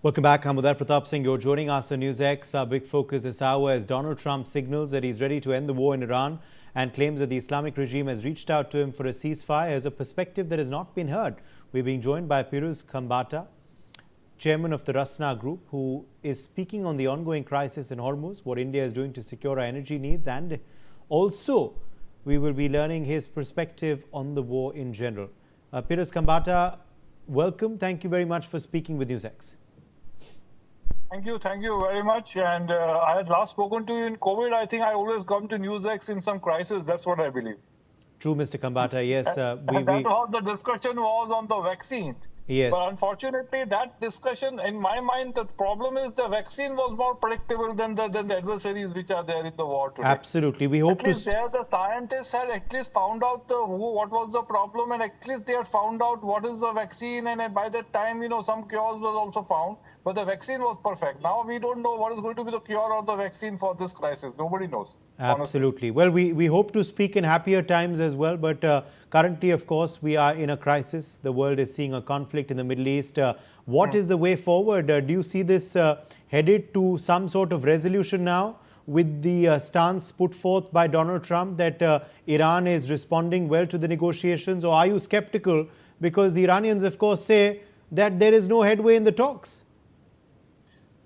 Welcome back. I'm Uday Pratap Singh. You're joining us on Newsx. Our big focus this hour as Donald Trump signals that he's ready to end the war in Iran and claims that the Islamic regime has reached out to him for a ceasefire as a perspective that has not been heard. We're being joined by Piyush Khambatta, chairman of the Rasna group, who is speaking on the ongoing crisis in Hormuz, what India is doing to secure our energy needs, and also we will be learning his perspective on the war in general. Piyush Khambatta, welcome. Thank you very much for speaking with Newsx. Thank you very much. And I had last spoken to you in COVID. I think I always come to Newsx in some crisis. That's what I believe. True, Mr. Khambatta. Yes, that's how the discussion was on the vaccine. Yes. But unfortunately, that discussion, in my mind, the problem is the vaccine was more predictable than the adversaries which are there in the war today. Absolutely. We hope at least there the scientists had at least found out what was the problem, and at least they had found out what is the vaccine. And by that time, some cures was also found. But the vaccine was perfect. Now we don't know what is going to be the cure or the vaccine for this crisis. Nobody knows. Absolutely. Honestly. Well, we hope to speak in happier times as well. But currently, of course, we are in a crisis. The world is seeing a conflict in the Middle East. What is the way forward? Do you see this headed to some sort of resolution now with the stance put forth by Donald Trump that Iran is responding well to the negotiations? Or are you skeptical because the Iranians, of course, say that there is no headway in the talks?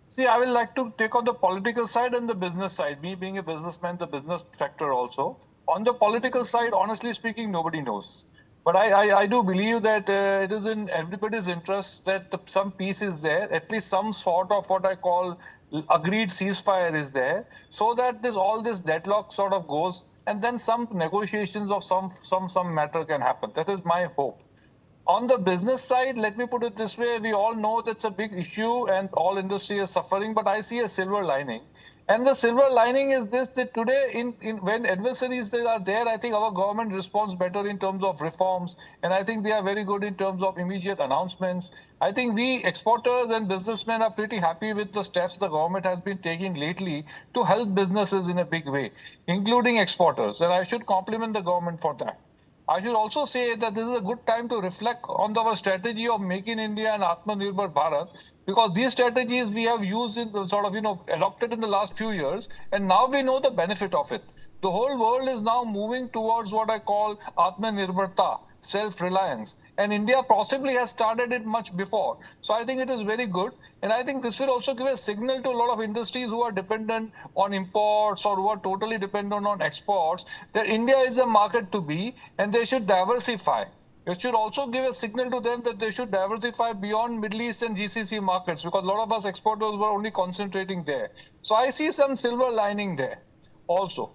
See, I would like to take on the political side and the business side. Me being a businessman, the business sector also. On the political side, honestly speaking, nobody knows. But I do believe that it is in everybody's interest that some peace is there, at least some sort of what I call agreed ceasefire is there, so that all this deadlock sort of goes, and then some negotiations of some matter can happen. That is my hope. On the business side, let me put it this way. We all know that's a big issue and all industry is suffering, but I see a silver lining. And the silver lining is this, that today when adversaries are there, I think our government responds better in terms of reforms. And I think they are very good in terms of immediate announcements. I think we exporters and businessmen are pretty happy with the steps the government has been taking lately to help businesses in a big way, including exporters. And I should compliment the government for that. I should also say that this is a good time to reflect on our strategy of Make in India and Atmanirbhar Bharat, because these strategies we have used in adopted in the last few years, and now we know the benefit of it. The whole world is now moving towards what I call Atmanirbharta, self-reliance, and India possibly has started it much before. So I think it is very good, and I think this will also give a signal to a lot of industries who are dependent on imports or who are totally dependent on exports that India is a market to be, and they should diversify. It should also give a signal to them that they should diversify beyond Middle East and GCC markets, because a lot of us exporters were only concentrating there. So I see some silver lining there also.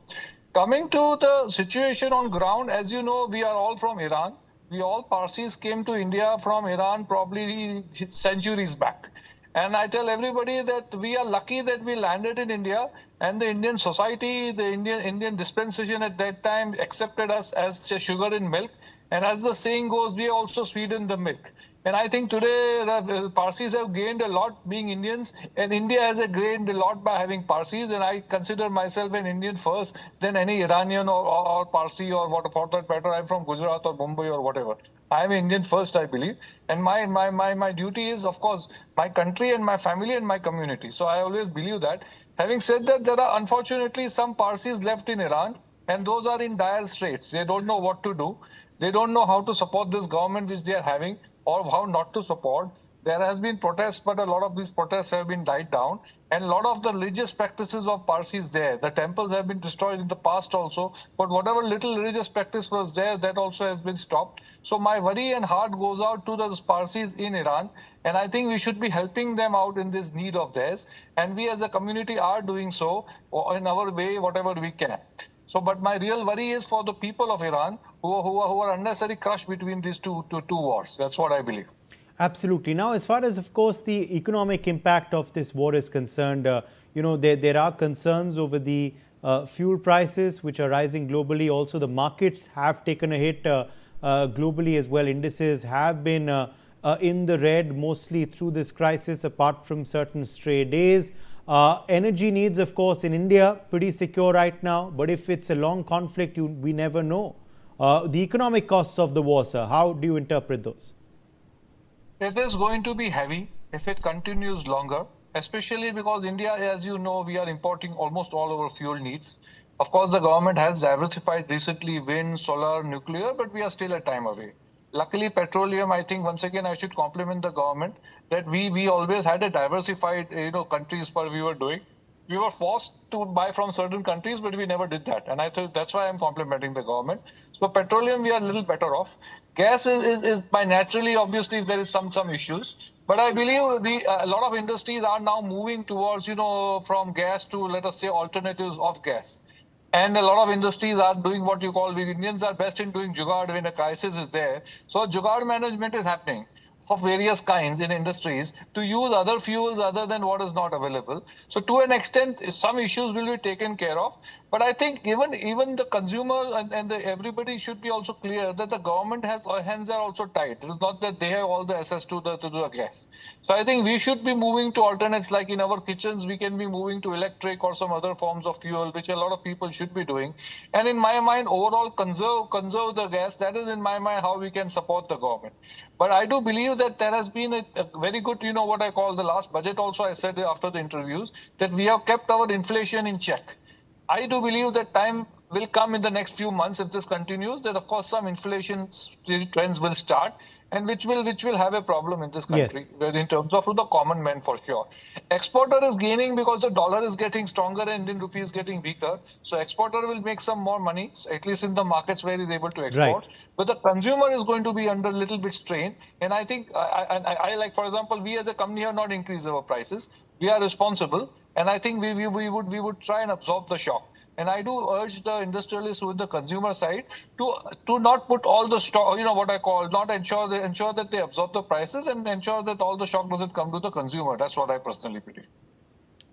Coming to the situation on ground, as you know, we are all from Iran. We all Parsis came to India from Iran probably centuries back. And I tell everybody that we are lucky that we landed in India, and the Indian society, the Indian dispensation at that time accepted us as sugar in milk. And as the saying goes, we also sweeten the milk. And I think today Parsis have gained a lot being Indians, and India has gained a lot by having Parsis. And I consider myself an Indian first than any Iranian or Parsi or what for that matter. I'm from Gujarat or Mumbai or whatever. I'm Indian first, I believe. And my duty is, of course, my country and my family and my community. So I always believe that. Having said that, there are unfortunately some Parsis left in Iran, and those are in dire straits. They don't know what to do. They don't know how to support this government which they are having, or how not to support. There has been protests, but a lot of these protests have been died down. And a lot of the religious practices of Parsis there, the temples have been destroyed in the past also, but whatever little religious practice was there, that also has been stopped. So my worry and heart goes out to those Parsis in Iran. And I think we should be helping them out in this need of theirs. And we as a community are doing so in our way, whatever we can. So, but my real worry is for the people of Iran who are unnecessarily crushed between these two wars. That's what I believe. Absolutely. Now, as far as, of course, the economic impact of this war is concerned, there are concerns over the fuel prices, which are rising globally. Also, the markets have taken a hit globally as well. Indices have been in the red mostly through this crisis, apart from certain stray days. Energy needs, of course, in India, pretty secure right now. But if it's a long conflict, we never know. The economic costs of the war, sir, how do you interpret those? It is going to be heavy. if it continues longer, especially because India, as you know, we are importing almost all our fuel needs. Of course, the government has diversified recently wind, solar, nuclear, but we are still a time away. Luckily, petroleum, I think once again I should compliment the government that we always had a diversified countries where we were doing. We were forced to buy from certain countries, but we never did that. And I think that's why I'm complimenting the government. So petroleum, we are a little better off. Gas is by naturally, obviously, there is some issues. But I believe a lot of industries are now moving towards, from gas to, let us say, alternatives of gas. And a lot of industries are doing what you call, we Indians are best in doing jugaad when a crisis is there. So jugaad management is happening of various kinds in industries to use other fuels other than what is not available. So to an extent, some issues will be taken care of. But I think even the consumer and everybody should be also clear that the government has hands are also tied. It is not that they have all the access to the gas. So I think we should be moving to alternates, like in our kitchens, we can be moving to electric or some other forms of fuel, which a lot of people should be doing. And in my mind, overall conserve the gas. That is in my mind how we can support the government. But I do believe that there has been a very good, what I call the last budget also, I said after the interviews, that we have kept our inflation in check. I do believe that time will come in the next few months if this continues, that of course some inflation trends will start, and which will have a problem in this country in terms of the common man for sure. Exporter is gaining because the dollar is getting stronger and Indian rupee is getting weaker. So exporter will make some more money, at least in the markets where he's able to export. Right. But the consumer is going to be under a little bit strain. And I think, I like, for example, we as a company have not increased our prices. We are responsible. And I think we would try and absorb the shock. And I do urge the industrialists with the consumer side to not put all the stock, what I call, not ensure that they absorb the prices and ensure that all the shock doesn't come to the consumer. That's what I personally believe.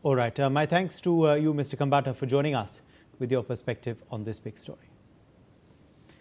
All right. My thanks to you, Mr. Khambatta, for joining us with your perspective on this big story.